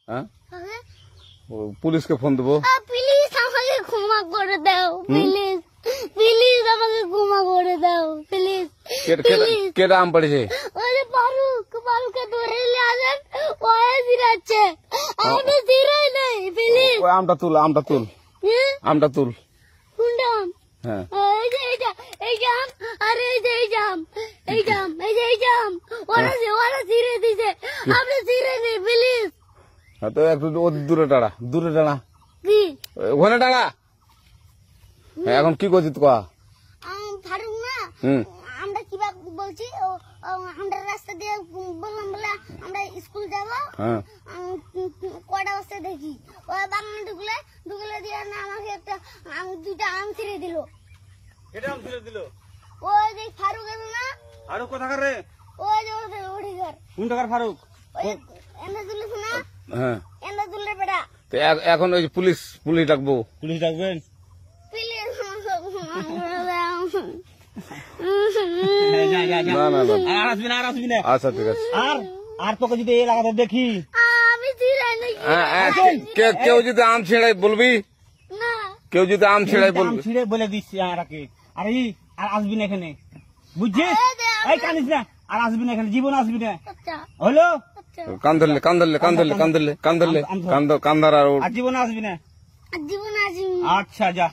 হ্যাঁ পুলিশকে ফোন দেবো। প্লিজ আমাকে ক্ষমা করে দাও, প্লিজ প্লিজ আমাকে ক্ষমা করে দাও প্লিজ। কেটা আম পড়েছে? ওরে ফারুককে ধরে নিয়ে আসেন, ওয়ে জিরাচ্ছে, আমি জিরাই নাই, প্লিজ। ওই আমটা তুল আমটা তুল কোনটা আম? হ্যাঁ এই যে এই জাম, আরে এই জাম ওরা জিরে দিছে, আপনি জিরে নেই প্লিজ। তো একটু দূরে টাড়া কি ওখানে টাড়া। এখন কি করছিস কয়া? ফারুক না, আমরা কিভাবে বলছি, আমরা রাস্তা দিয়ে বললাম বলে আমরা স্কুল যাবো, কটা বস্তা দেখি ওই বাগানে ঢুকলে দিয়ে না আমাকে একটা দুইটা আম ছিঁড়ে দিল। ওই যে ফারুক এলো না, ফারুক কোথাকার রে? ওই যে ওড়িঘর। কোন টাকার ফারুক? এনে তুলিস না, হ্যাঁ এনে তুললে বেটা। তো এখন ওই পুলিশ ডাকবো। পুলিশ ডাকবেন? প্লিজ আর আসবি না। আচ্ছা ঠিক আছে। আর তোকে যদি এই লাগাতে দেখি, আমি জিরাই নাকি কেউ যদি আম ছিঁড়াই বলবি, না কেউ যদি আম ছিঁড়াই বলবি। ছিঁড়ে বলে দিচ্ছি আমাকে, আর আসবি না এখানে, বুঝছিস? এই কানিস না, আর আসবি না এখানে, জীবন আসবি না, আচ্ছা হলো? কান ধরলে কান্দার আর আর জীবন আসবি না। জীবন আসি। আচ্ছা যা।